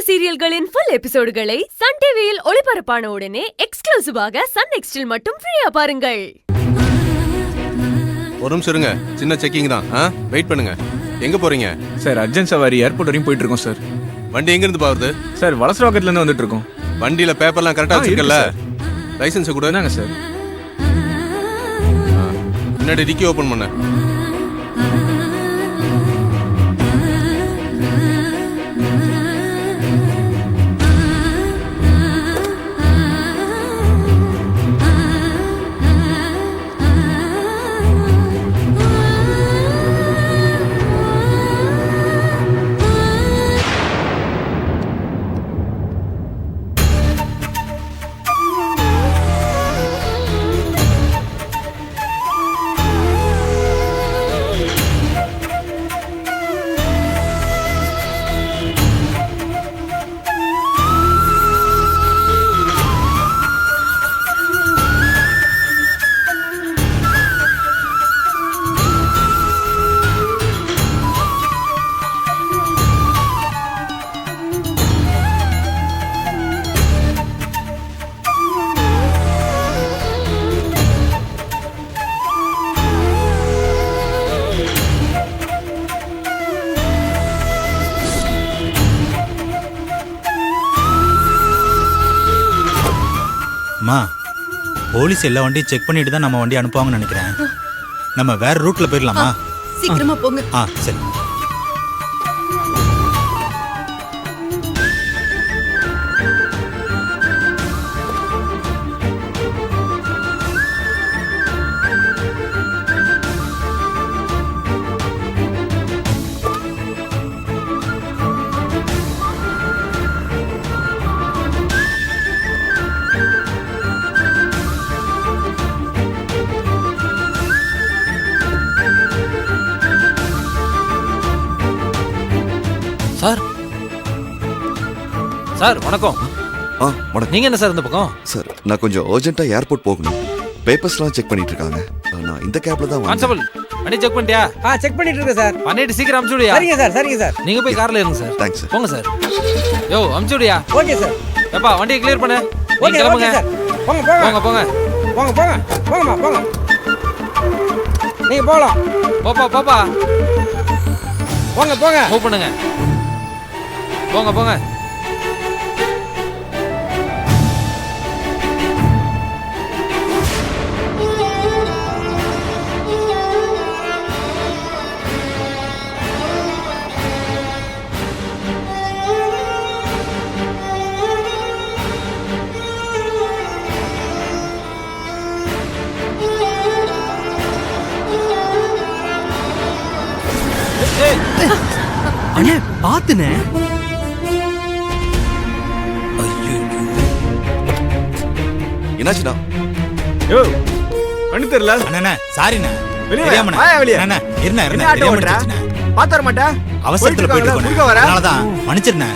சீரியல்களின் full எபிசோடுகளை Sun டிவியில் ஒளிபரப்பான உடனே எக்ஸ்க்ளூசிவாக சன் நெக்ஸ்டில் மட்டும் ஃப்ரீயா பாருங்கள். ஒரு நிமிஷம் இருங்க, சின்ன செக்கிங் தான். வெயிட் பண்ணுங்க. எங்க போறீங்க? சார் அர்ஜென்ட் சவாரி ஏர்போர்ட் வரையும் போயிட்டு இருக்கோம் சார். வண்டி எங்க இருந்து பாருது? சார் வலசராக்கத்துல இருந்து வந்துட்டு இருக்கோம். வண்டியில பேப்பர்லாம் கரெக்டா வச்சிருக்கல? லைசென்ஸ் கூட என்னங்க சார்? முன்னாடி டிக்கி ஓபன் பண்ண. அம்மா, போலீஸ் எல்லா வண்டியும் செக் பண்ணிட்டு தான் நம்ம வண்டி அனுப்புவாங்கன்னு நினைக்கிறேன். நம்ம வேற ரூட்ல போயிடலாமா? சீக்கிரமா போங்க. சரி. சார் சார் வணக்கம். வணக்கம். நீங்க என்ன சார் இந்த பக்கம்? சார் நான் கொஞ்சம் அர்ஜென்ட்டா ஏர்போர்ட் போகணும். பேப்பர்ஸ்லாம் செக் பண்ணிட்டு இருக்காங்க. நான் இந்த கேப்ல தான் வந்தேன். கான்ஸ்டபிள் வண்டி செக் பண்ணிட்டியா? செக் பண்ணிட்டு இருக்கேன் சார். பண்ணிட்டு சீக்கிரம் அனுப்பிச்சு விடுயா. சரிங்க சார். நீங்க போய் கார்ல இருங்க சார். Thanks sir. போங்க சார். யோ அனுப்பிச்சு விடுயா. Okay sir. ஏப்பா வண்டியை கிளியர் பண்ணு. ஓகே கிளம்புங்க சார். போங்க. போங்கம்மா. நீங்க போலாம். போப்பா. போங்க. மூவ் பண்ணுங்க. போங்க. அண்ணே பாத்துனே. என்னாச்சுடா? யோ பண்ணி தெரியல. அண்ணே சாரிண்ணே. வெளியே அண்ணே இருண்ணே. பாத்து வர மாட்டேன். அவசரத்துல போயிட்டு இருக்கோம். அதனாலதான் மன்னிச்சிருண்ணே.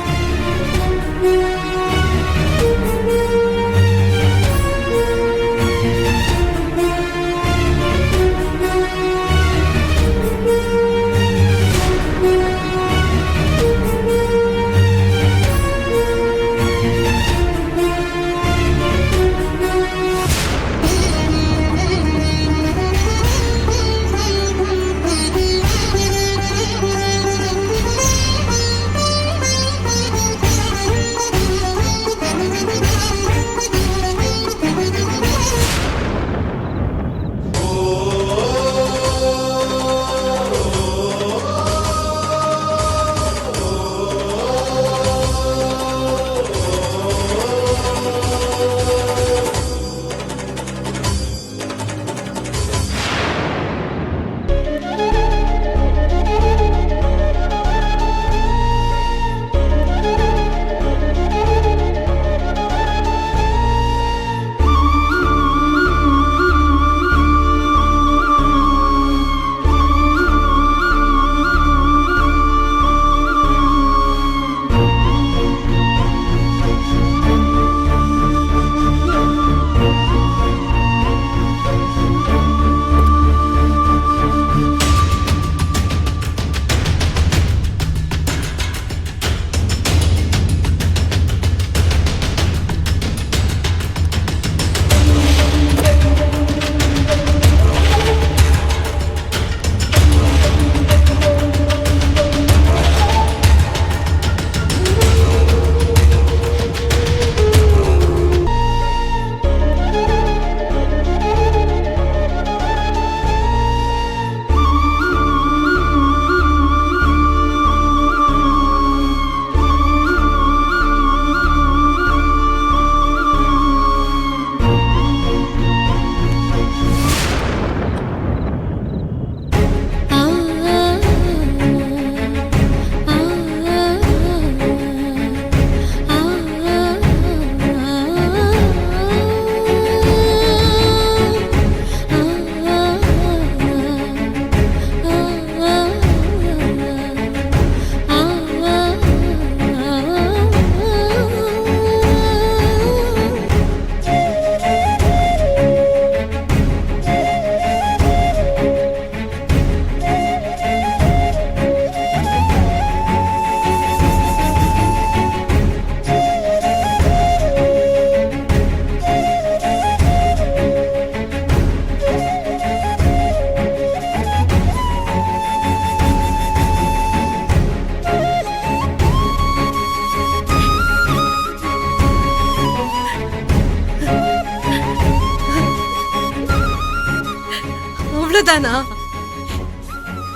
இவ்வளவுதானா?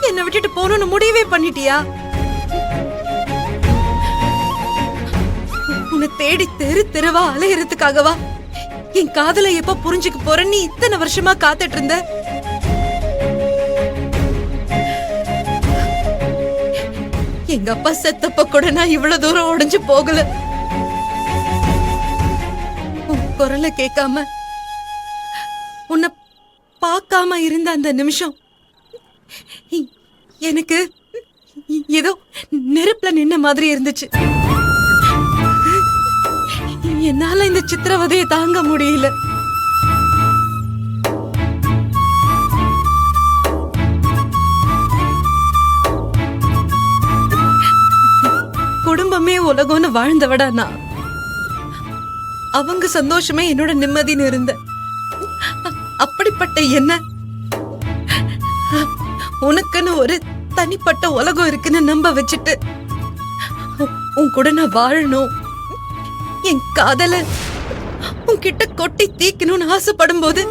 என்னை விட்டுட்டு போகணும்னு முடிவே பண்ணிட்டியா? உன்னை தேடி தெரு தெருவா அலையறதுக்காகவா என் காதலை எப்ப புரிஞ்சுக்க போறேன்னு நீ இத்தனை வருஷமா காத்துட்டு இருந்த? எங்க அப்பா செத்தப்ப கூட நான் இவ்வளவு தூரம் உடைஞ்சு போகல. உன் குரலை கேட்காம உன்னை பார்க்காம இருந்த அந்த நிமிஷம் எனக்கு ஏதோ நெருப்புல நின்ன மாதிரி இருந்துச்சு. என்னால இந்த சித்திரவதையை தாங்க முடியல. குடும்பமே உலகம்னு வாழ்ந்தவடா நான். அவங்க சந்தோஷமே என்னோட நிம்மதின்னு இருந்த. அப்படிப்பட்ட என்ன உனக்குன்னு ஒரு தனிப்பட்ட உலகம் இருக்குன்னு நம்ப வச்சுட்டு உன் கூட நான் வாழணும், என் காதல உன்கிட்ட கொட்டி தீக்கணும்னு ஆசைப்படும் போது